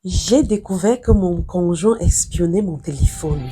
J'ai découvert que mon conjoint espionnait mon téléphone.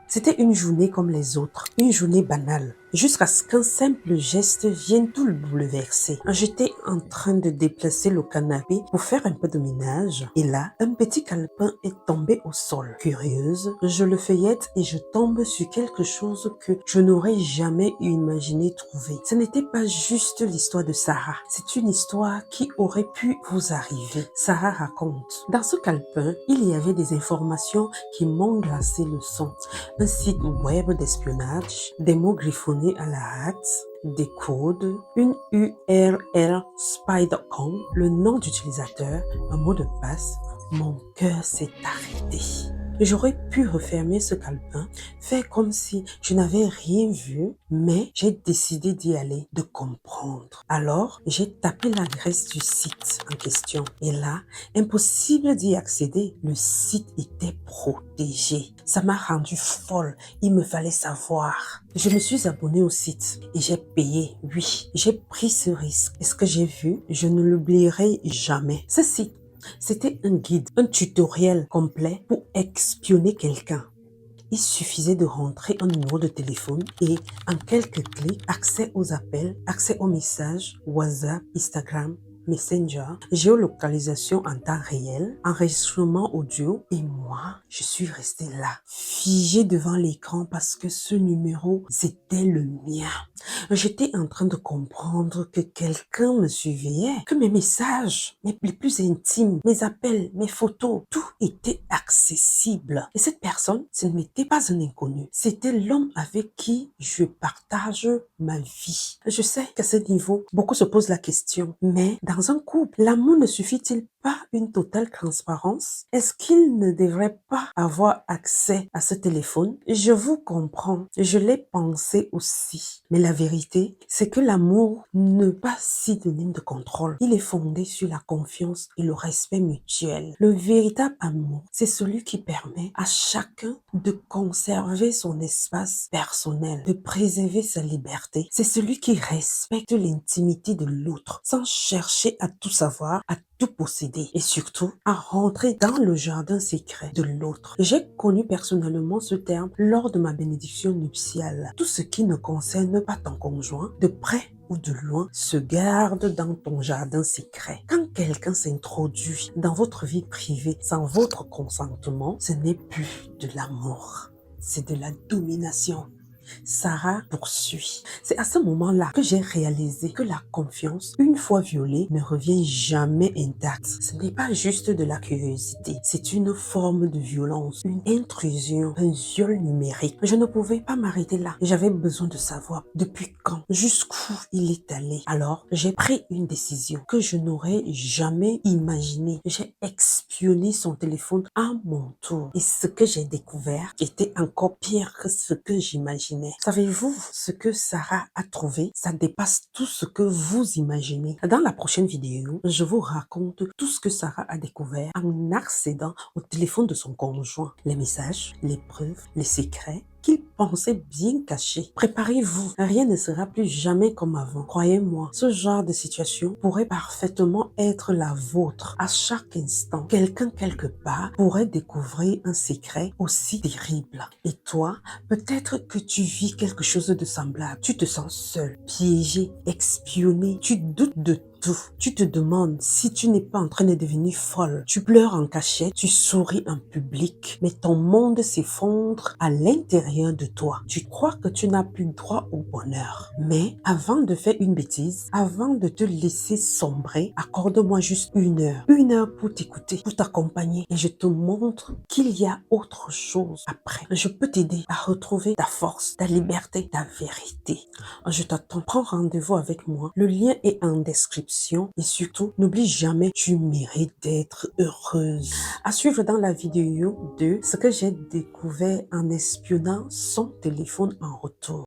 C'était une journée comme les autres, une journée banale, jusqu'à ce qu'un simple geste vienne tout le bouleverser. J'étais en train de déplacer le canapé pour faire un peu de ménage, et là, un petit calepin est tombé au sol. Curieuse, je le feuillette et je tombe sur quelque chose que je n'aurais jamais imaginé trouver. Ce n'était pas juste l'histoire de Sarah, c'est une histoire qui aurait pu vous arriver. Sarah raconte. Dans ce calepin, il y avait des informations qui m'ont glacé le sang. Un site web d'espionnage, des mots griffonnés à la hâte, des codes, une URL spy.com, le nom d'utilisateur, un mot de passe. Mon cœur s'est arrêté. J'aurais pu refermer ce calepin, faire comme si je n'avais rien vu, mais j'ai décidé d'y aller, de comprendre. Alors, j'ai tapé l'adresse du site en question. Et là, impossible d'y accéder. Le site était protégé. Ça m'a rendu folle. Il me fallait savoir. Je me suis abonnée au site et j'ai payé. Oui, j'ai pris ce risque. Et ce que j'ai vu, je ne l'oublierai jamais. Ce site, c'était un guide, un tutoriel complet pour espionner quelqu'un. Il suffisait de rentrer un numéro de téléphone et en quelques clics, accès aux appels, accès aux messages, WhatsApp, Instagram, Messenger, géolocalisation en temps réel, enregistrement audio et moi, je suis restée là, figée devant l'écran parce que ce numéro, c'était le mien. J'étais en train de comprendre que quelqu'un me surveillait, que mes messages, les plus intimes, mes appels, mes photos, tout était accessible. Et cette personne, ce n'était pas un inconnu. C'était l'homme avec qui je partage ma vie. Je sais qu'à ce niveau, beaucoup se posent la question, mais dans un couple, l'amour ne suffit-il pas une totale transparence? Est-ce qu'il ne devrait pas avoir accès à ce téléphone? Je vous comprends, je l'ai pensé aussi. Mais la vérité, c'est que l'amour n'est pas synonyme de contrôle. Il est fondé sur la confiance et le respect mutuel. Le véritable amour, c'est celui qui permet à chacun de conserver son espace personnel, de préserver sa liberté. C'est celui qui respecte l'intimité de l'autre sans chercher à tout savoir, à tout posséder et surtout à rentrer dans le jardin secret de l'autre. J'ai connu personnellement ce terme lors de ma bénédiction nuptiale. Tout ce qui ne concerne pas ton conjoint, de près ou de loin, se garde dans ton jardin secret. Quand quelqu'un s'introduit dans votre vie privée sans votre consentement, ce n'est plus de l'amour, c'est de la domination. Sarah poursuit. C'est à ce moment-là que j'ai réalisé que la confiance, une fois violée, ne revient jamais intacte. Ce n'est pas juste de la curiosité, c'est une forme de violence, une intrusion, un viol numérique. Je ne pouvais pas m'arrêter là. J'avais besoin de savoir depuis quand, jusqu'où il est allé. Alors, j'ai pris une décision que je n'aurais jamais imaginée. J'ai espionné son téléphone à mon tour. Et ce que j'ai découvert était encore pire que ce que j'imaginais. Savez-vous ce que Sarah a trouvé? Ça dépasse tout ce que vous imaginez. Dans la prochaine vidéo, je vous raconte tout ce que Sarah a découvert en accédant au téléphone de son conjoint. Les messages, les preuves, les secrets qu'il pensait bien cachés. Préparez-vous, rien ne sera plus jamais comme avant. Croyez-moi, ce genre de situation pourrait parfaitement être la vôtre. À chaque instant, quelqu'un quelque part pourrait découvrir un secret aussi terrible. Et toi, peut-être que tu vis quelque chose de semblable. Tu te sens seul, piégé, espionné. Tu doutes de tout. Tu te demandes si tu n'es pas en train de devenir folle. Tu pleures en cachette, tu souris en public, mais ton monde s'effondre à l'intérieur de toi. Tu crois que tu n'as plus droit au bonheur. Mais avant de faire une bêtise, avant de te laisser sombrer, accorde-moi juste 1 heure. 1 heure pour t'écouter, pour t'accompagner. Et je te montre qu'il y a autre chose après. Je peux t'aider à retrouver ta force, ta liberté, ta vérité. Je t'attends. Prends rendez-vous avec moi. Le lien est en description. Et surtout, n'oublie jamais, tu mérites d'être heureuse. À suivre dans la vidéo 2, ce que j'ai découvert en espionnant son téléphone en retour.